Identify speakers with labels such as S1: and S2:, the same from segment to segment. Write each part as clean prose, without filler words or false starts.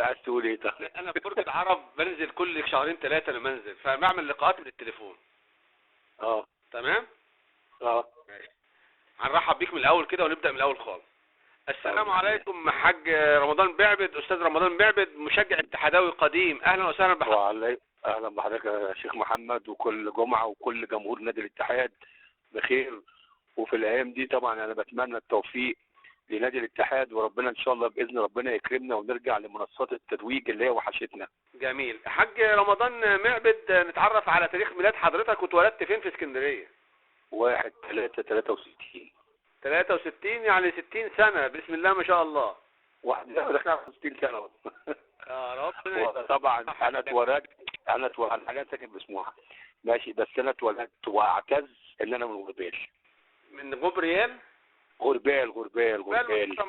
S1: عايز تقول ايه؟ طيب.
S2: انا في برج العرب بنزل كل شهرين ثلاثة لمنزل، فبعمل لقاءات من التليفون.
S1: اه
S2: تمام.
S1: اه
S2: ماشي. هنرحب بيك من الاول كده ونبدأ من الاول خالص. السلام عليكم حاج رمضان بيعبد، استاذ رمضان بيعبد، مشجع اتحداوي قديم. اهلا وسهلا بحضرتك.
S1: وعليكم اهلا بحضرتك يا شيخ محمد، وكل جمعه وكل جمهور نادي الاتحاد بخير. وفي الايام دي طبعا انا بتمنى التوفيق لنادي الاتحاد، وربنا ان شاء الله باذن ربنا يكرمنا ونرجع لمنصات التتويج اللي هي وحشتنا.
S2: جميل. حاج رمضان معبد، نتعرف على تاريخ ميلاد حضرتك واتولدت فين في اسكندرية؟
S1: 1/3/63.
S2: 63 يعني 60 سنة، بسم الله ما شاء الله.
S1: واحد داخل على 60 سنه.
S2: يا ربنا.
S1: طبعا انا حاليا ساكن في سموحه، ماشي، بس انا اتولدت واعتز ان انا من غربال.
S2: من غبريال.
S1: غربال.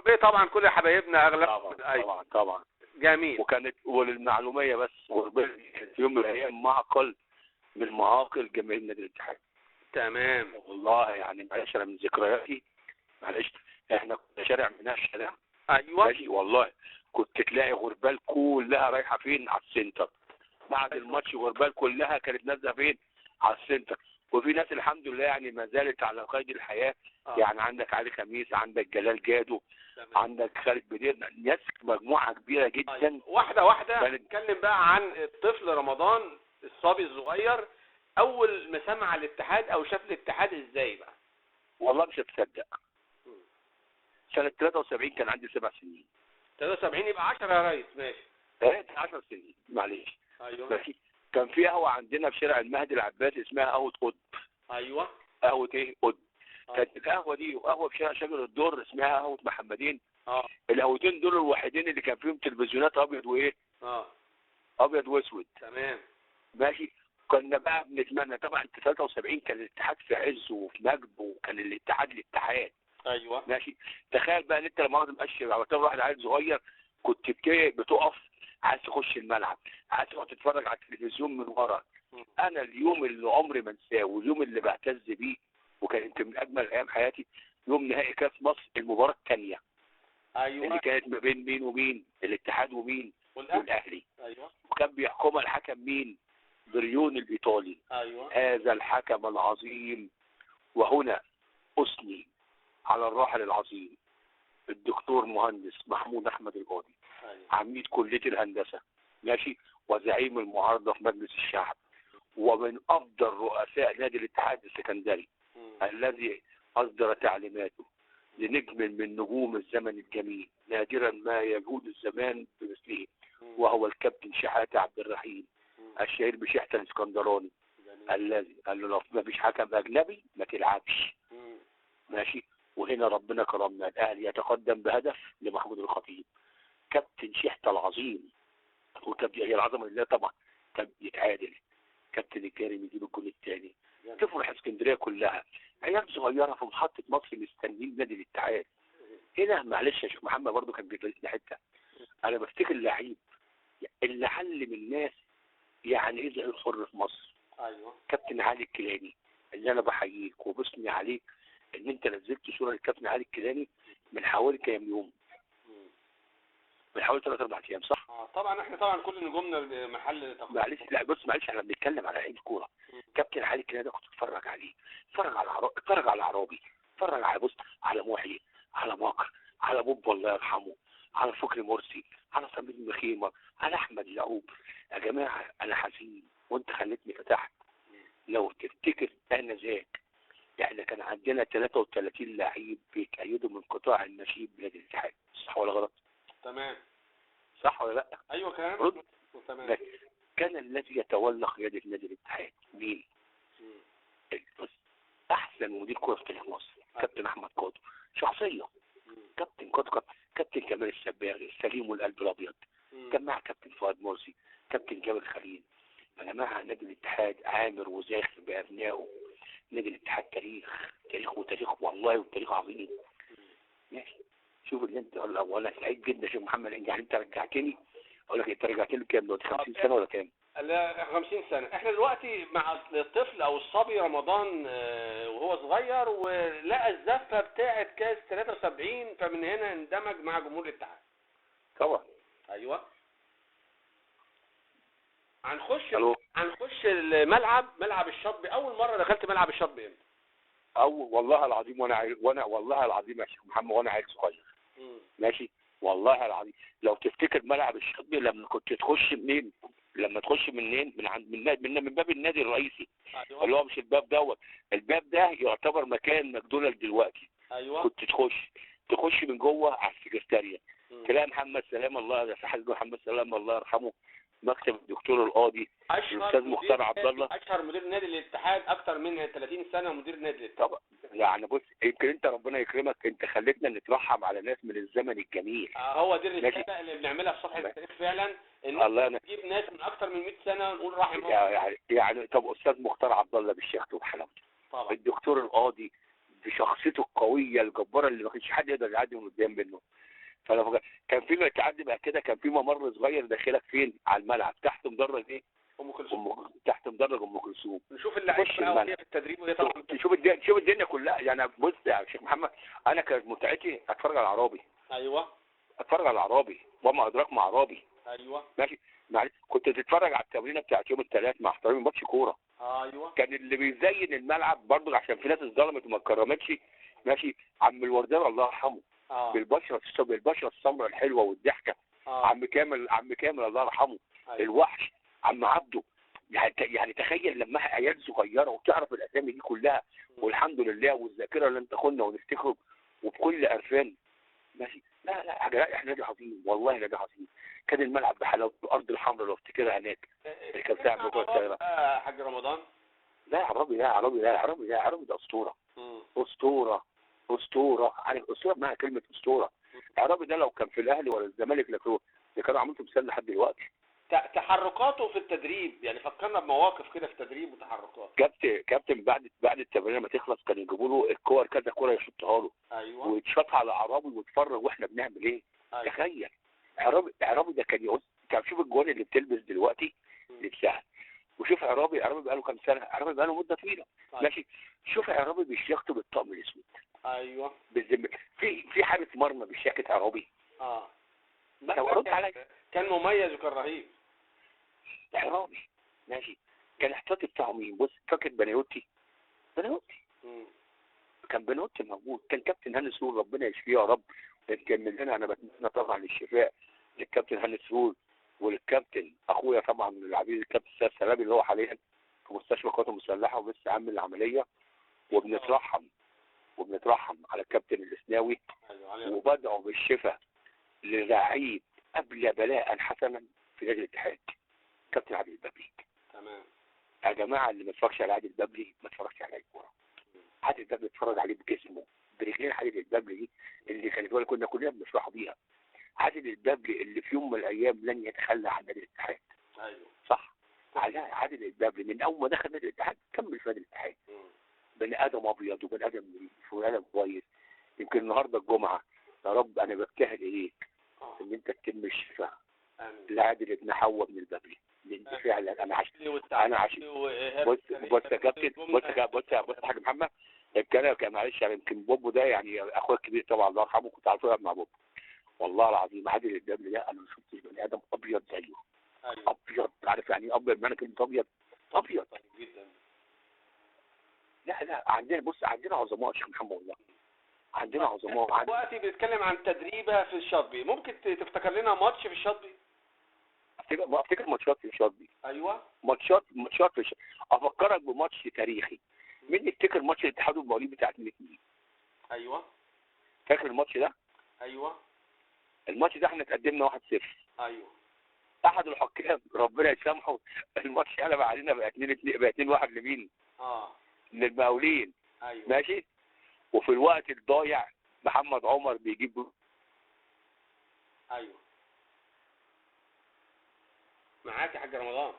S2: بيه طبعا كل حبايبنا اغلب.
S1: طبعا.
S2: جميل.
S1: وكانت وللمعلوميه بس، غربال كانت في يوم من الايام معقل من معاقل جماهير نادي الاتحاد.
S2: تمام.
S1: والله يعني معلش انا من ذكرياتي، معلش احنا كنا شارع من الشارع.
S2: ايوه.
S1: ماشي والله، كنت تلاقي غربال كلها رايحه فين؟ على السنتر. بعد الماتش غربال كلها كانت نازله فين؟ على السنتر. وفي ناس الحمد لله يعني ما زالت على قيد الحياه. يعني عندك علي خميس، عندك جلال جادو، عندك خالد بدير، ناس مجموعه كبيره جدا.
S2: واحده نتكلم بقى عن الطفل رمضان الصبي الصغير. اول ما سمع الاتحاد او شاف الاتحاد ازاي بقى؟
S1: والله مش هتصدق، سنه 73 كان عندي 7 سنين.
S2: 73 يبقى 10 يا ريس. ماشي.
S1: 10 سنين معلش.
S2: ايوه.
S1: ماشي. كان في قهوه عندنا في شارع المهدي العباسي اسمها قهوه قطب.
S2: ايوه.
S1: قهوه ايه؟ قطب. كانت القهوه دي وقهوه في شارع شجر الدر اسمها قهوه محمدين. القهوتين دول الوحيدين اللي كان فيهم تلفزيونات ابيض وايه؟ ابيض واسود.
S2: تمام.
S1: ماشي. كنا بقى بنتمنى طبعا 73 كان الاتحاد في عز وفي مجد، وكان الاتحاد.
S2: ايوه.
S1: ماشي. تخيل بقى ان انت لما ماشي على طول واحد عيل صغير، كنت بتقف عايز تخش الملعب، عايز تقعد تتفرج على التلفزيون من ورا. انا اليوم اللي عمري ما انساه واليوم اللي بعتز بيه، وكان يمكن من اجمل ايام حياتي، يوم نهائي كاس مصر المباراه الثانيه.
S2: ايوه.
S1: اللي كانت ما بين مين ومين؟ الاتحاد ومين؟ والاهلي.
S2: ايوه.
S1: وكان بيحكمها الحكم مين؟ بريون الايطالي.
S2: ايوه.
S1: هذا الحكم العظيم. وهنا اثني على الراحل العظيم الدكتور مهندس محمود احمد القاضي. عميد كليه الهندسه، ماشي، وزعيم المعارضه في مجلس الشعب، ومن افضل رؤساء نادي الاتحاد السكندري، الذي اصدر تعليماته لنجم من نجوم الزمن الجميل، نادرا ما يجود الزمان بمثله، وهو الكابتن شحاته عبد الرحيم الشهير بشحته الاسكندراني، الذي قال له لو ما فيش حكم اجنبي ما تلعبش. ماشي. وهنا ربنا كرمنا، الاهلي يتقدم بهدف لمحمود الخطيب. كابتن شحته العظيم، وكابتن هي العظمه لله طبعا، كان يتعادل. كابتن الكريم يجيب الجول الثاني، تفرح اسكندريه كلها. عيال صغيره في محطه مصر مستنيين نادي الاتحاد. هنا معلش يا شيخ محمد برضه كان بيجلسني حته. انا بفتكر اللعيب اللي علم الناس يعني ايه زي الحر في مصر.
S2: ايوه.
S1: كابتن علي الكيلاني، اللي انا بحييك وبثني عليك ان انت نزلت صوره للكابتن علي الكيلاني من حوالي كام يوم؟ من حوالي 3-4 ايام، صح؟
S2: طبعا احنا طبعا كل نجومنا محل تقدير.
S1: معلش لا بص، معلش احنا بنتكلم على لعيب كوره. كابتن علي الكيلاني ده كنت اتفرج عليه، اتفرج على عرابي، اتفرج على بص على محيي، على ماكر، على بوب الله يرحمه، على فكري مرسي، على سمير مخيمه، على احمد يعقوب. يا جماعه انا حزين وانت خليتني فتحت. لو تفتكر انا ذاك احنا كان عندنا 33 لعيب بيتأيدوا من قطاع النشيد بنادي الاتحاد، صح ولا غلط؟
S2: تمام.
S1: صح ولا لا؟
S2: ايوه كلام.
S1: رد.
S2: تمام.
S1: كان الذي يتولى قيادة نادي الاتحاد مين؟ احسن مدير كرة في تاريخ مصر، كابتن احمد قادر، شخصية. كابتن قادر، كابتن كمال السباغي السليم والقلب الابيض. كان مع كابتن فؤاد مرسي، كابتن جابر خليل. انا مع نادي الاتحاد عامر وزاخر بابنائه. نادي الاتحاد تاريخ والله، وتاريخ عظيم. ماشي. شوف اللي انت انا سعيد جدا يا شيخ محمد، يعني انت رجعتني. اقول لك انت رجعت لي كام دلوقتي؟ 50 سنه ولا كام؟
S2: لا 50 سنه. احنا دلوقتي مع الطفل او الصبي رمضان وهو صغير، ولقى الزفه بتاعه كاس 73، فمن هنا اندمج مع جمهور الاتحاد.
S1: طبعا.
S2: ايوه. هنخش الملعب، ملعب الشاطبي. اول مره دخلت ملعب الشاطبي امتى؟
S1: والله العظيم وانا والله العظيم يا شيخ محمد وانا عيل صغير. ماشي والله العظيم. لو تفتكر ملعب الشاطبي لما كنت تخش منين، لما تخش منين، من باب النادي الرئيسي.
S2: أيوة.
S1: اللي هو مش الباب دوت، الباب ده يعتبر مكان ماكدونالد دلوقتي.
S2: ايوه.
S1: كنت تخش من جوه على السكرتاريه، تلاقي محمد سلام الله يا صاحب محمد سلام الله يرحمه، مكتب الدكتور القاضي الاستاذ مختار عبد الله،
S2: اشهر مدير نادي الاتحاد اكتر من 30 سنه مدير نادي الاتحاد.
S1: طبعا يعني بص، يمكن انت ربنا يكرمك، انت خليتنا نترحم على ناس من الزمن الجميل.
S2: هو دي الرساله اللي بنعملها في صفحه التاريخ فعلا، ان نجيب ناس من اكتر من 100 سنه ونقول رحم الله.
S1: يعني طب استاذ مختار عبد الله بالشيخ وبحلاوته،
S2: طبعا
S1: الدكتور القاضي بشخصيته القويه الجباره اللي ما كانش حد يقدر يعدي من قدام منه. كان في تعدي بقى كده، كان في ممر صغير داخلك فين على الملعب تحت مدرج ايه؟
S2: ام كلثوم.
S1: تحت مدرج ام كلثوم.
S2: نشوف اللعيبه بقى وهي في التدريب وهي طبعا
S1: شوف الدنيا كلها. يعني بص يا شيخ محمد، انا كانت متعتي اتفرج على العرابي.
S2: ايوه.
S1: اتفرج على العرابي وما ادراك مع عرابي.
S2: ايوه
S1: ماشي. معلش كنت تتفرج على التمرينه بتاعت يوم الثلاث مع احترامي ماتش كوره.
S2: ايوه.
S1: كان اللي بيزين الملعب برضه عشان في ناس اتظلمت وما اتكرمتش، ماشي، عم الوردان الله يرحمه. بالبشره السمراء الحلوه والضحكه. عم كامل الله يرحمه.
S2: أيوة.
S1: الوحش عم عبده. يعني تخيل لما عيال صغيره وتعرف الاسامي دي كلها، والحمد لله والذاكره لن تخوننا ونفتكره وبكل ارفان. ماشي. لا احنا نادي عظيم، والله نادي عظيم. كان الملعب بحلاوته، الارض الحمراء لو افتكرها هناك اللي كان بتاع بكره الطايره.
S2: حاج رمضان.
S1: لا يا عربي ده اسطوره. عارف اسطوره بمعنى كلمه اسطوره. عربي ده لو كان في الاهلي ولا الزمالك كانوا عملوا تمثال لحد دلوقتي.
S2: تحركاته في التدريب، يعني فكرنا بمواقف كده في التدريب وتحركات.
S1: كابتن بعد التمرين ما تخلص كان يجيبوا له الكور، كذا كوره يشطها له.
S2: ايوه.
S1: ويتشاط على عرابي ويتفرج واحنا بنعمل ايه. أيوة. تخيل عرابي ده كان يقول، شوف الجوان اللي بتلبس دلوقتي لبسها، وشوف عرابي بقى له كام سنه، عرابي بقى له مده طويله. أيوة. ماشي. شوف عرابي بيشيخته بالطقم الاسود.
S2: ايوه.
S1: بالذمه في حارس مرمى بشياكه عرابي. لو رد عليا
S2: كان مميز وكان رهيب.
S1: عرابي ماشي. كان احتياطي بتاعه مين؟ بص، فاكر بنيوتي. كان بنيوتي موجود. كان كابتن هاني سرور ربنا يشفيه يا رب. كان من هنا انا بتمنى طبعا الشفاء للكابتن هاني سرور، وللكابتن اخويا طبعا العزيز الكابتن سيد سلامي اللي هو حاليا في مستشفى القوات المسلحه ولسه عامل العمليه. وبنترحم على الكابتن الاسناوي. وبدعو بالشفاء للعيب قبل بلاء حسنا في نادي الاتحاد، كابتن عادل البابلي.
S2: تمام
S1: يا جماعه، اللي ما اتفرجش على عادل البابلي ما اتفرجش على الكوره. عادل البابلي اتفرج عليه بجسمه، برجلين عادل البابلي دي اللي كنا كلنا بنفرح بيها. عادل البابلي اللي في يوم من الايام لن يتخلى عن نادي الاتحاد.
S2: ايوه
S1: صح. عادل البابلي من اول ما دخل نادي الاتحاد كمل في نادي الاتحاد. بني ادم ابيض وبني ادم نظيف وبني ادم كويس. يمكن النهارده الجمعه يا رب انا بجتهد اليك ان انت تتم الشفاء لعادل ابن حواء بن البابلي، لان فعلا انا عشت بص يا كابتن، بص يا حاج محمد. كان معلش يعني يمكن بوبو ده يعني اخويا الكبير طبعا الله يرحمه، كنت عارفه يلعب مع بوبو. والله العظيم عادل البابلي ده انا ما شفتش بني ادم ابيض زيه.
S2: أيوة.
S1: ابيض، عارف يعني ايه ابيض؟ معنى كلمه ابيض
S2: جدا.
S1: لا عندنا، بص عندنا عظماء يا شيخ محمد والله. عندنا عظماء.
S2: دلوقتي بنتكلم عن تدريبه في الشاطبي، ممكن تفتكر لنا ماتش في الشاطبي؟
S1: افتكر ماتشات في الشاطبي.
S2: ايوه
S1: ماتشات في الشاطبي. افكرك بماتش تاريخي. مين يفتكر ماتش الاتحاد والمقاولين بتاع 2-2؟
S2: ايوه
S1: فاكر الماتش ده؟
S2: ايوه.
S1: الماتش ده احنا اتقدمنا 1-0.
S2: ايوه.
S1: احد الحكام ربنا يسامحه الماتش قلب علينا بقى 2-1 لمين؟ للمقاولين.
S2: ايوه
S1: ماشي. وفي الوقت الضايع محمد عمر بيجيب.
S2: ايوه معاك يا حاج رمضان.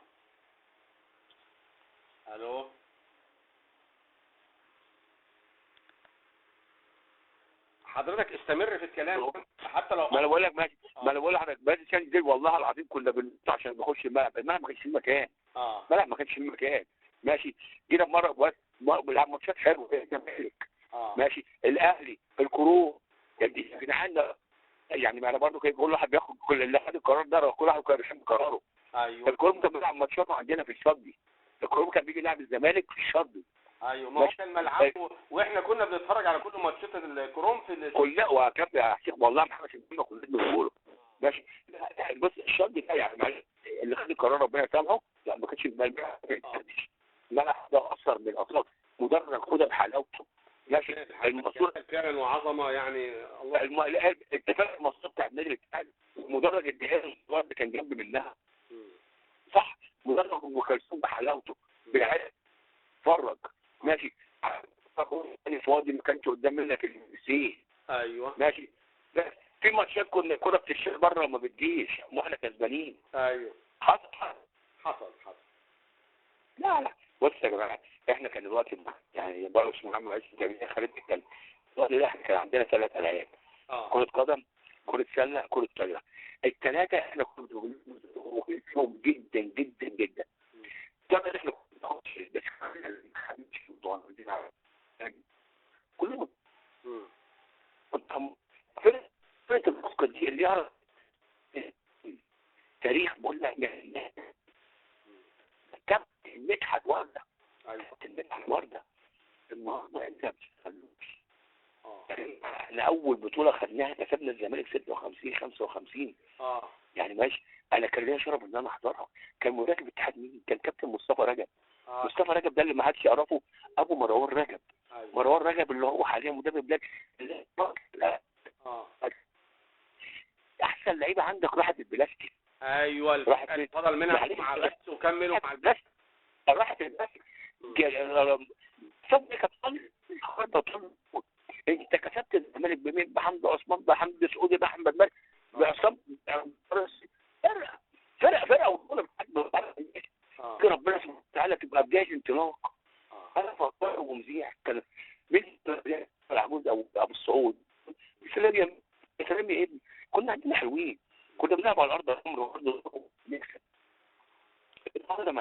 S2: الو. حضرتك استمر في الكلام حتى لو
S1: ما انا بقول لك ماشي. ما انا بقول لحضرتك بس عشان دي والله العظيم كنا بنطلع عشان نخش الملعب ما كانش فيه مكان. الملعب ما كانش فيه مكان. ماشي. جينا مره بنلعب ماتشات حلوه الزمالك. ماشي. الاهلي الكروب يا جدعان. يعني ما انا برضه كل واحد بياخد، كل اللي خد القرار ده كل واحد كان بيحب قراره.
S2: ايوه
S1: الكروم كان بيلعب ماتشاته عندنا في الشاطبي. الكروم كان بيجي يلعب الزمالك في الشاطبي.
S2: ايوه، ما هو كان ملعبه واحنا كنا بنتفرج على كل ماتشات الكروم في
S1: كلها. وكان يا شيخ والله محمد شبيبه كلنا بنقوله ماشي. بص الشاطبي ده يعني اللي خد القرار ربنا يسامحه، لا ما كانش في الملعب ده اثر من الاطراف. مدرج خدها بحلاوته ماشي. المنصور
S2: فعلا وعظمه يعني. الله
S1: الاتفاق المصروف بتاع النادي الاهلي، مدرج الجهاز الصغير كان جنب منها صح. مدرج ام كلثوم بحلاوته بالعرق اتفرج ماشي. ثاني فاضي ما كانش قدام منك السي.
S2: ايوه
S1: ماشي. في ماتشات كنا الكوره بتشيل بره وما بتجيش واحنا كسبانين.
S2: ايوه
S1: حصل. لا بص يا جماعه، احنا كان الوقت يعني بقى اسمه محمد عيسى جميل خالد الكلام. الوقت ده احنا كان عندنا 3 العاب، كرة قدم، كرة سلة، كرة طايرة. الثلاثة احنا كنا بنقولهم جدا جدا جدا. طبعا احنا كنا كلهم فرقة الباسكت دي اللي يعرف تاريخ بقول لك يعني كابتن مدحت وردة. كابتن مدحت وردة النهارده انت ما بتستغلوش. احنا اول بطولة خدناها كسبنا الزمالك 56-55. يعني ماشي. انا كان ليا شرف ان انا احضرها. كان مدرب الاتحاد مين؟ كان كابتن مصطفى رجب. مصطفى رجب ده اللي ما حدش يعرفه ابو مروان رجب. مروان رجب اللي هو حاليا مدرب لك. احسن لعيبه عندك راحت البلاستيك.
S2: ايوه فضل منها مع بس وكملوا مع
S1: البلاستيك. راحت البلاستيك. صدق انت كسبت الزمالك بمين؟ بحمد عثمان، بحمد سعودي، بحمد مالك، بعصام. فرقه وطول ربنا سبحانه وتعالى تبقى بدايه انطلاق. انا فكر ومذيع كان مين العجوز ابو السعود سلام يا ابني. كنا عندنا حلوين، كنا بنلعب على الارض عمر برضه نكسب. النهارده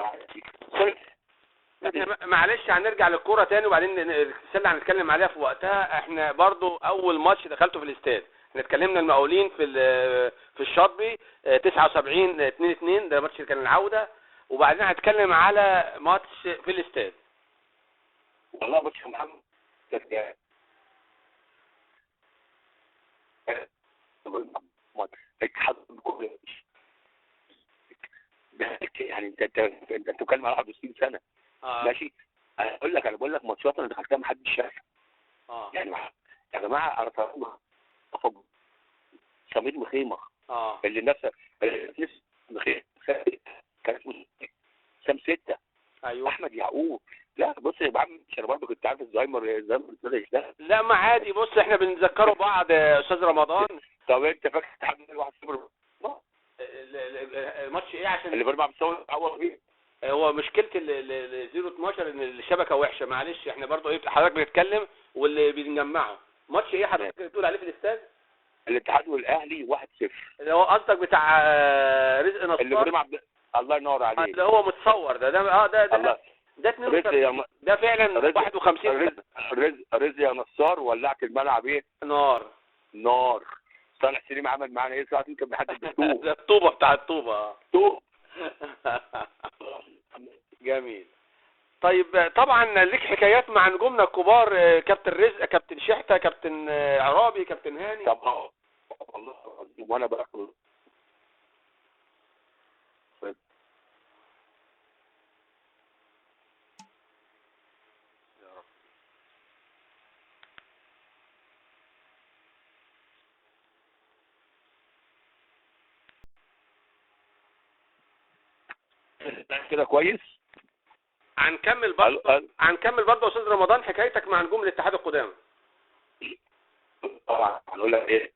S2: معلش هنرجع للكوره تاني وبعدين السله هنتكلم عليها في وقتها. احنا برضو اول ماتش دخلته في الاستاد احنا اتكلمنا المقاولين في الشاطبي 79-2-2 ده ماتش كان العوده، وبعدين هنتكلم على ماتش في الاستاد.
S1: والله بص يا محمد يعني انت بتتكلم على 61 سنه. ماشي. انا بقول لك ماتشات انا دخلتها ما حدش شافها. يعني يا جماعه انا سمير مخيمه اللي الناس مخيمه كان اسمه سام 6.
S2: ايوه
S1: احمد يعقوب. لا بص يا عم انا برضه كنت عارف الزهايمر ابتدى يشتغل.
S2: لا ما عادي، بص احنا بنذكره بعض يا استاذ رمضان.
S1: طب انت فاكر اتحاد 1-0
S2: الماتش ايه؟ عشان
S1: اللي بربع بيساوي عوض ايه؟
S2: هو مشكله ال 0-12 ان الشبكه وحشه. معلش احنا برضو ايه حضرتك بتتكلم واللي بنجمعه. ماتش ايه حضرتك بتقول عليه في الاستاد؟
S1: الاتحاد والاهلي 1-0
S2: اللي هو قصدك بتاع رزق نصار
S1: اللي ابراهيم الله ينور عليك
S2: اللي هو متصور ده
S1: الله.
S2: ده 52 ده فعلا 51.
S1: رزق يا نصار ولعت الملعب ايه؟ نار. صالح سليم عمل معانا ايه ساعه كان بيحدد الطوب.
S2: ده الطوبه بتاع الطوبه
S1: طوب.
S2: جميل. طيب طبعا ليك حكايات مع نجومنا الكبار، كابتن رزق، كابتن شحته، كابتن عرابي، كابتن هاني.
S1: طب والله وانا باكل كده كويس.
S2: هنكمل برضه يا استاذ رمضان حكايتك مع نجوم الاتحاد القدامى.
S1: طبعا هنقول لك ايه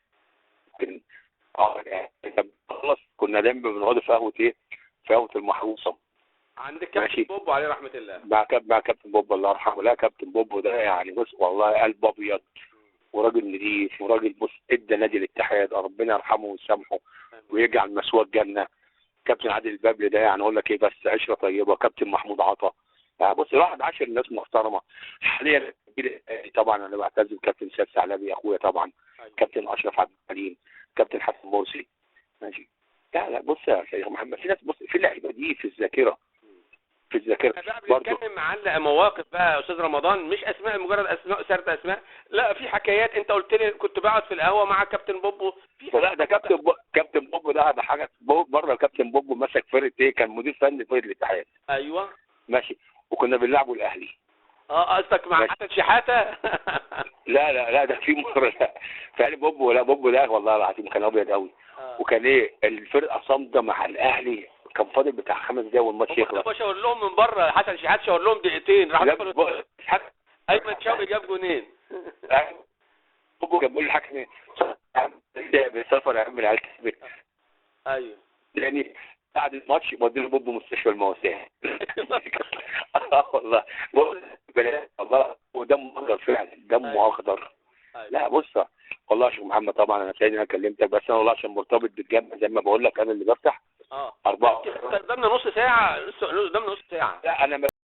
S1: خلاص كنا دايما بنقعد في قهوه ايه؟ في قهوه المحروسه
S2: عند كابتن بوبو عليه رحمه الله.
S1: مع كابتن بوبو الله يرحمه. لا كابتن بوبو ده يعني بص والله قلب ابيض وراجل نضيف وراجل بص ادى نادي الاتحاد ربنا يرحمه ويسامحه ويجعل مسواه الجنه. كابتن عادل البابلي ده يعني اقول لك ايه بس عشره طيبه. كابتن محمود عطا يعني بص الواحد عاشر ناس محترمه. حاليا طبعا انا بعتذر كابتن سيد علبي اخويا طبعا. كابتن اشرف عبد الحليم، كابتن حسن مرسي. ماشي. لا لا، بص يا شيخ محمد، في ناس، بص، في اللعيبه دي في الذاكره، في الذاكره
S2: احنا بقى
S1: برضه.
S2: بنتكلم معلق مواقف بقى يا استاذ رمضان، مش اسماء، مجرد اسماء سرد اسماء، لا في حكايات. انت قلت لي كنت بقعد في القهوه مع كابتن بوبو، في
S1: لا ده كابتن بوب ده حاجه بره. كابتن بوب مسك فرقه ايه، كان مدير فني فرقه الاتحاد.
S2: ايوه
S1: ماشي. وكنا بنلعبوا الاهلي.
S2: قصدك مع
S1: ماشي.
S2: حسن شحاته؟
S1: لا لا لا، ده في مره لا فعلا بوب، لا بوب ده والله العظيم كان ابيض قوي. وكان ايه الفرقه صامده مع الاهلي، كان فاضل بتاع 5 دقايق والماتش يخلص.
S2: هو شاور لهم من بره، حسن شحاته شاور لهم دقيقتين، راح
S1: لا
S2: ايمن شوقي جاب جونين.
S1: بوب كان بيقول للحكم ايه بالسفر يا عم العيال كسبت.
S2: ايوه
S1: يعني بعد الماتش ودينا بوب مستشفى المواساه. والله والله، ودمه اخضر فعلا، دمه اخضر. لا بص والله يا شيخ محمد، طبعا انا سعيد ان انا كلمتك، بس انا والله عشان مرتبط بالجامعه زي ما بقول لك، انا اللي بفتح 4.
S2: قدامنا نص ساعه، قدامنا نص ساعه.
S1: لا انا